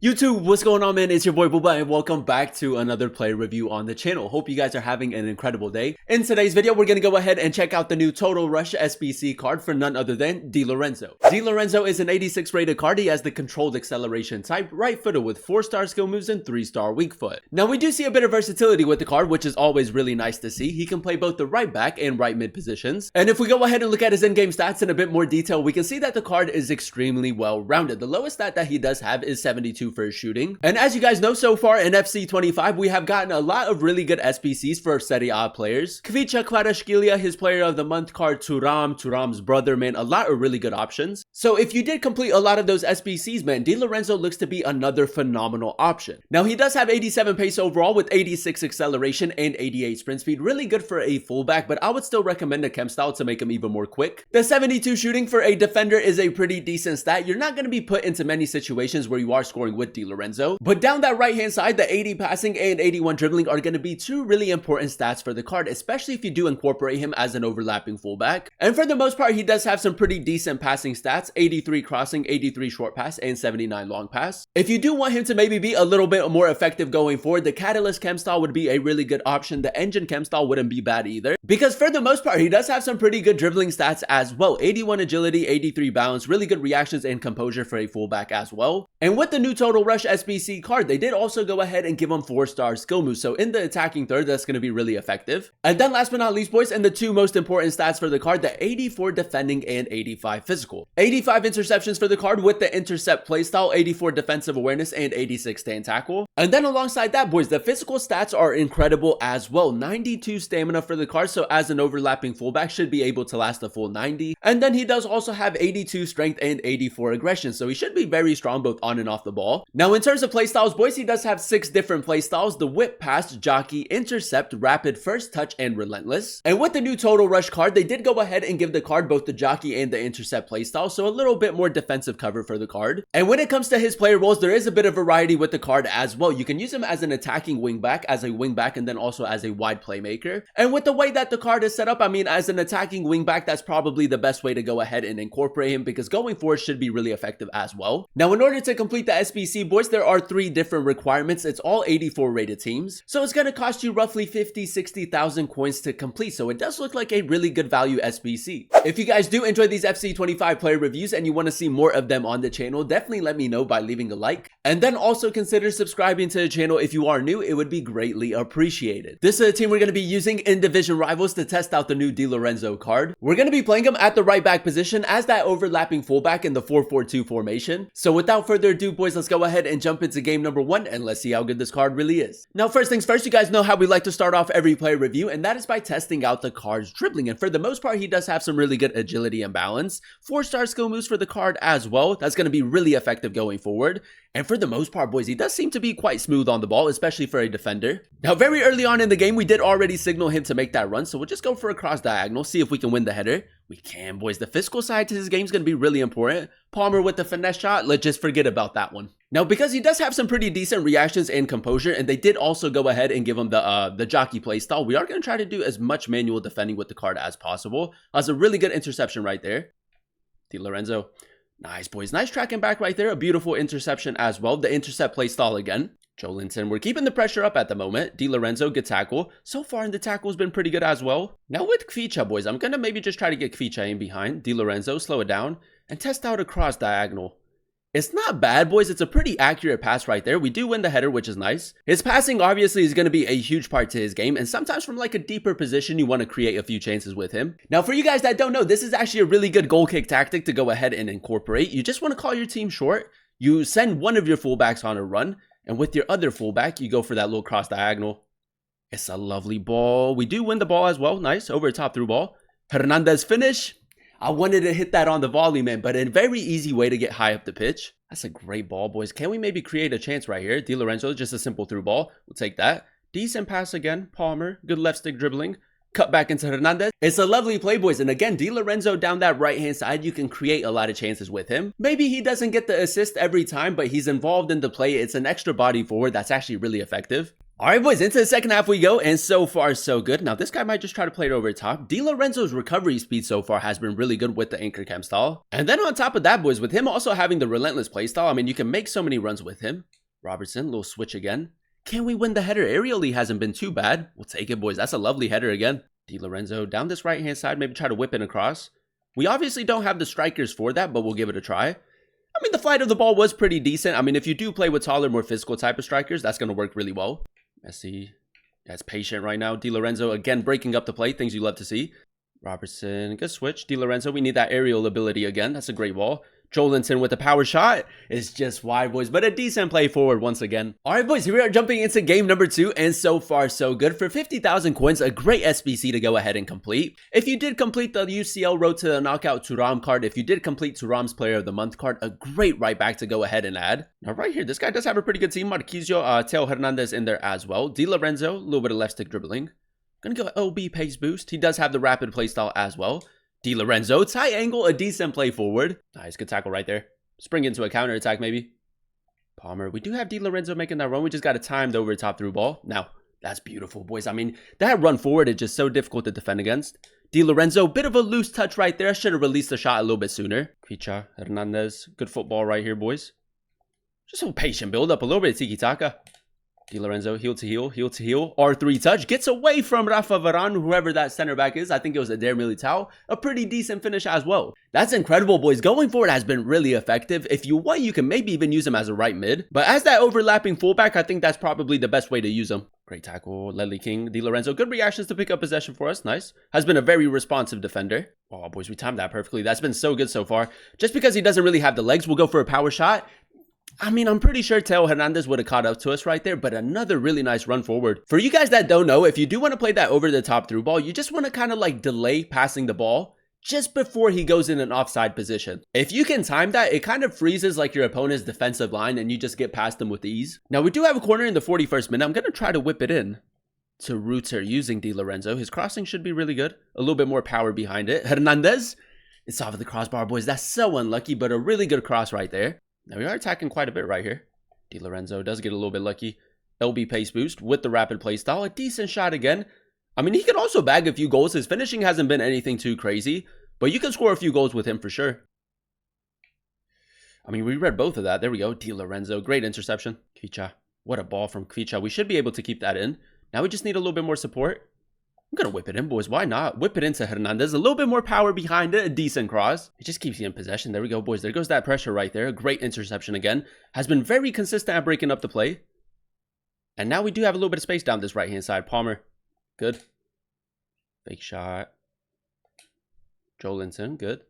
YouTube, what's going on, man? It's your boy Booba and welcome back to another player review on the channel. Hope you guys are having an incredible day. In today's video, we're gonna go ahead and check out the new Total Rush SBC card for none other than Lorenzo. Lorenzo is an 86 rated card. He has the controlled acceleration type, right footer with 4-star skill moves and 3-star weak foot. Now we do see a bit of versatility with the card, which is always really nice to see. He can play both the right back and right mid positions. And if we go ahead and look at his in-game stats in a bit more detail, we can see that the card is extremely well rounded. The lowest stat that he does have is 72 for his shooting. And as you guys know, so far in FC25, we have gotten a lot of really good SBCs for Serie A players. Kvicha Kvaratskhelia, his player of the month card, Thuram's brother, man, a lot of really good options. So if you did complete a lot of those SBCs, man, Lorenzo looks to be another phenomenal option. Now he does have 87 pace overall with 86 acceleration and 88 sprint speed, really good for a fullback, but I would still recommend a chem style to make him even more quick. The 72 shooting for a defender is a pretty decent stat. You're not going to be put into many situations where you are scoring with Lorenzo, but down that right hand side, the 80 passing and 81 dribbling are going to be two really important stats for the card, especially if you do incorporate him as an overlapping fullback. And for the most part, he does have some pretty decent passing stats: 83 crossing, 83 short pass, and 79 long pass. If you do want him to maybe be a little bit more effective going forward, the Catalyst chem style would be a really good option. The Engine chem style wouldn't be bad either, because for the most part, he does have some pretty good dribbling stats as well: 81 agility, 83 balance, really good reactions and composure for a fullback as well. And with the new Total Rush SBC card, they did also go ahead and give him 4-star skill moves, so in the attacking third, that's going to be really effective. And then last but not least, boys, and the two most important stats for the card, the 84 defending and 85 physical. 85 interceptions for the card with the intercept playstyle, 84 defensive awareness, and 86 stand tackle. And then alongside that, boys, the physical stats are incredible as well: 92 stamina for the card, so as an overlapping fullback should be able to last a full 90. And then he does also have 82 strength and 84 aggression, so he should be very strong both on and off the ball. Now in terms of playstyles, boys, he does have 6 different playstyles: the whip, pass, jockey, intercept, rapid, first touch, and relentless. And with the new Total Rush card, they did go ahead and give the card both the jockey and the intercept playstyle, so a little bit more defensive cover for the card. And when it comes to his player roles, there is a bit of variety with the card as well. You can use him as an attacking wingback, as a wingback, and then also as a wide playmaker. And with the way that the card is set up, I mean, as an attacking wingback, that's probably the best way to go ahead and incorporate him, because going forward should be really effective as well. Now, in order to complete the SBC, boys, there are 3 different requirements. It's all 84 rated teams, so it's going to cost you roughly 50,000-60,000 coins to complete, so it does look like a really good value SBC. If you guys do enjoy these FC25 player reviews and you want to see more of them on the channel, definitely let me know by leaving a like, and then also consider subscribing to the channel if you are new. It would be greatly appreciated. This is a team we're going to be using in Division Rivals to test out the new Lorenzo card. We're going to be playing him at the right back position as that overlapping fullback in the 4-4-2 formation. So without further ado, boys, let's go ahead and jump into game number 1 and let's see how good this card really is. Now, first things first, you guys know how we like to start off every player review, and that is by testing out the card's dribbling. And for the most part, he does have some really good agility and balance. 4-star skill moves for the card as well. That's going to be really effective going forward. And for the most part, boys, he does seem to be quite smooth on the ball, especially for a defender. Now, very early on in the game, we did already signal him to make that run, so we'll just go for a cross diagonal, see if we can win the header. We can, boys. The physical side to his game is going to be really important. Palmer with the finesse shot, let's just forget about that one. Now, because he does have some pretty decent reactions and composure, and they did also go ahead and give him the jockey play style, we are going to try to do as much manual defending with the card as possible. That's a really good interception right there. Lorenzo. Nice, boys. Nice tracking back right there. A beautiful interception as well. The intercept play style again. Jolinton, we're keeping the pressure up at the moment. Lorenzo, good tackle. So far in the tackle has been pretty good as well. Now with Kvicha, boys, I'm going to maybe just try to get Kvicha in behind. Lorenzo, slow it down and test out a cross diagonal. It's not bad, boys. It's a pretty accurate pass right there. We do win the header, which is nice. His passing obviously is going to be a huge part to his game, and sometimes from like a deeper position, you want to create a few chances with him. Now, for you guys that don't know, this is actually a really good goal kick tactic to go ahead and incorporate. You just want to call your team short. You send one of your fullbacks on a run, and with your other fullback, you go for that little cross diagonal. It's a lovely ball. We do win the ball as well. Nice. Over the top through ball. Hernandez finish. I wanted to hit that on the volley, man, but a very easy way to get high up the pitch. That's a great ball, boys. Can we maybe create a chance right here? Lorenzo, just a simple through ball. We'll take that. Decent pass again. Palmer, good left stick dribbling. Cut back into Hernandez. It's a lovely play, boys. And again, Lorenzo down that right-hand side, you can create a lot of chances with him. Maybe he doesn't get the assist every time, but he's involved in the play. It's an extra body forward that's actually really effective. All right, boys, into the second half we go, and so far, so good. Now, this guy might just try to play it over the top. Di Lorenzo's recovery speed so far has been really good with the anchor cam style. And then on top of that, boys, with him also having the relentless playstyle, I mean, you can make so many runs with him. Robertson, little switch again. Can we win the header? Aerially hasn't been too bad. We'll take it, boys. That's a lovely header again. Di Lorenzo down this right-hand side, maybe try to whip it across. We obviously don't have the strikers for that, but we'll give it a try. I mean, the flight of the ball was pretty decent. I mean, if you do play with taller, more physical type of strikers, that's going to work really well. Messi, that's patient right now. Di Lorenzo, again, breaking up the play. Things you love to see. Robertson, good switch. Di Lorenzo, we need that aerial ability again. That's a great ball. Jolinton with a power shot. It's just wide, boys, but a decent play forward once again. All right, boys, here we are jumping into game number 2, and so far, so good. For 50,000 coins, a great SBC to go ahead and complete. If you did complete the UCL Road to the Knockout Thuram card, if you did complete Thuram's Player of the Month card, a great right back to go ahead and add. Now, right here, this guy does have a pretty good team. Marquinhos, Theo Hernandez in there as well. Di Lorenzo, a little bit of left stick dribbling. Gonna go OB pace boost. He does have the rapid play style as well. Di Lorenzo, tight angle, a decent play forward. Nice, good tackle right there. Spring into a counter attack maybe. Palmer, we do have Di Lorenzo making that run. We just got a timed over the top through ball. Now, that's beautiful, boys. I mean, that run forward is just so difficult to defend against. Di Lorenzo, bit of a loose touch right there. Should have released the shot a little bit sooner. Quicha, Hernandez, good football right here, boys. Just a patient build up, a little bit of tiki-taka. Di Lorenzo, heel to heel, heel to heel. R3 touch, gets away from Rafa Varane, whoever that center back is. I think it was Eder Militao. A pretty decent finish as well. That's incredible, boys. Going forward has been really effective. If you want, you can maybe even use him as a right mid. But as that overlapping fullback, I think that's probably the best way to use him. Great tackle, Ledley King, Di Lorenzo. Good reactions to pick up possession for us. Nice. Has been a very responsive defender. Oh, boys, we timed that perfectly. That's been so good so far. Just because he doesn't really have the legs, we'll go for a power shot. I mean, I'm pretty sure Theo Hernandez would have caught up to us right there, but another really nice run forward. For you guys that don't know, if you do want to play that over-the-top through ball, you just want to kind of like delay passing the ball just before he goes in an offside position. If you can time that, it kind of freezes like your opponent's defensive line and you just get past them with ease. Now, we do have a corner in the 41st minute. I'm going to try to whip it in to Reuter using Di Lorenzo. His crossing should be really good. A little bit more power behind it. Hernandez, it's off of the crossbar, boys. That's so unlucky, but a really good cross right there. Now, we are attacking quite a bit right here. Di Lorenzo does get a little bit lucky. LB pace boost with the rapid play style. A decent shot again. I mean, he can also bag a few goals. His finishing hasn't been anything too crazy, but you can score a few goals with him for sure. I mean, we read both of that. There we go. Di Lorenzo, great interception. Quicha, what a ball from Quicha. We should be able to keep that in. Now we just need a little bit more support. I'm going to whip it in, boys. Why not? Whip it into Hernandez. A little bit more power behind it. A decent cross. It just keeps you in possession. There we go, boys. There goes that pressure right there. A great interception again. Has been very consistent at breaking up the play. And now we do have a little bit of space down this right-hand side. Palmer. Good. Fake shot. Jolinton. Good.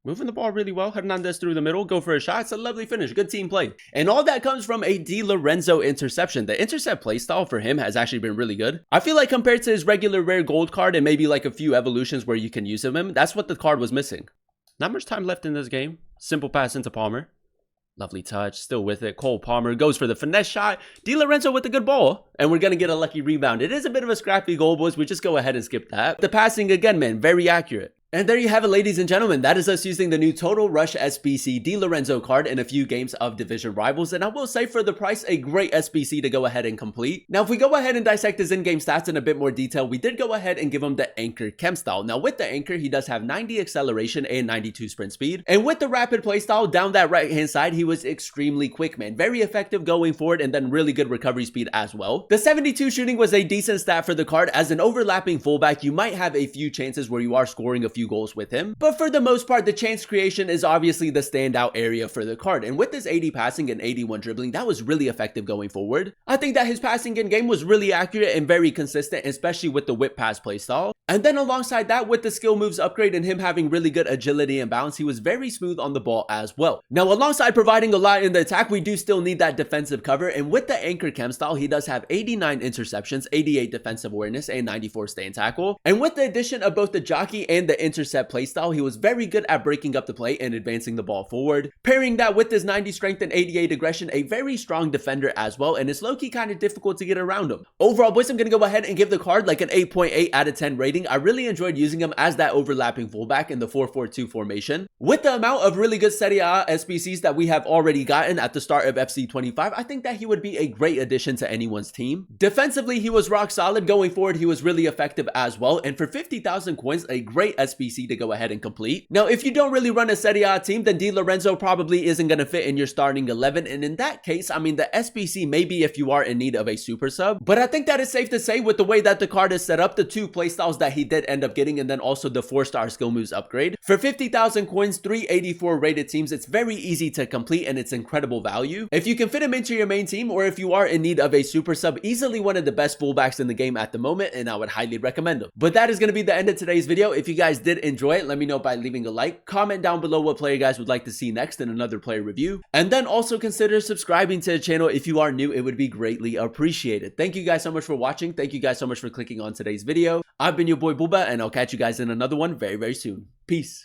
Moving the ball really well. Hernandez through the middle. Go for a shot. It's a lovely finish. Good team play. And all that comes from a Di Lorenzo interception. The intercept play style for him has actually been really good. I feel like compared to his regular rare gold card and maybe like a few evolutions where you can use him, that's what the card was missing. Not much time left in this game. Simple pass into Palmer. Lovely touch. Still with it. Cole Palmer goes for the finesse shot. Di Lorenzo with a good ball. And we're going to get a lucky rebound. It is a bit of a scrappy goal, boys. We just go ahead and skip that. The passing again, man. Very accurate. And there you have it, ladies and gentlemen. That is us using the new Total Rush SBC Di Lorenzo card in a few games of Division Rivals. And I will say for the price, a great SBC to go ahead and complete. Now, if we go ahead and dissect his in-game stats in a bit more detail, we did go ahead and give him the Anchor Chem style. Now, with the Anchor, he does have 90 acceleration and 92 sprint speed. And with the rapid play style down that right-hand side, he was extremely quick, man. Very effective going forward and then really good recovery speed as well. The 72 shooting was a decent stat for the card. As an overlapping fullback, you might have a few chances where you are scoring a few goals with him, but for the most part, the chance creation is obviously the standout area for the card. And with this 80 passing and 81 dribbling, that was really effective going forward. I think that his passing in game was really accurate and very consistent, especially with the whip pass play style. And then alongside that, with the skill moves upgrade and him having really good agility and balance, he was very smooth on the ball as well. Now, alongside providing a lot in the attack, we do still need that defensive cover. And with the Anchor Chem style, he does have 89 interceptions, 88 defensive awareness, and 94 stay and tackle. And with the addition of both the jockey and the intercept playstyle, he was very good at breaking up the play and advancing the ball forward. Pairing that with his 90 strength and 88 aggression, a very strong defender as well, and it's low-key kind of difficult to get around him. Overall, boys, I'm going to go ahead and give the card like an 8.8 out of 10 rating. rating, I really enjoyed using him as that overlapping fullback in the 4-4-2 formation. With the amount of really good Serie A SBCs that we have already gotten at the start of FC25, I think that he would be a great addition to anyone's team. Defensively, he was rock solid. Going forward, he was really effective as well. And for 50,000 coins, a great SBC to go ahead and complete. Now, if you don't really run a Serie A team, then Di Lorenzo probably isn't going to fit in your starting 11. And in that case, I mean, the SBC maybe if you are in need of a super sub. But I think that is safe to say with the way that the card is set up, the 2 playstyles that he did end up getting, and then also the 4-star skill moves upgrade. For 50,000 coins, 384 rated teams, it's very easy to complete and it's incredible value. If you can fit him into your main team, or if you are in need of a super sub, easily one of the best fullbacks in the game at the moment, and I would highly recommend him. But that is going to be the end of today's video. If you guys did enjoy it, let me know by leaving a like, comment down below what player you guys would like to see next in another player review, and then also consider subscribing to the channel if you are new. It would be greatly appreciated. Thank you guys so much for watching. Thank you guys so much for clicking on today's video. I've been your boy Booba, and I'll catch you guys in another one very, very soon. Peace.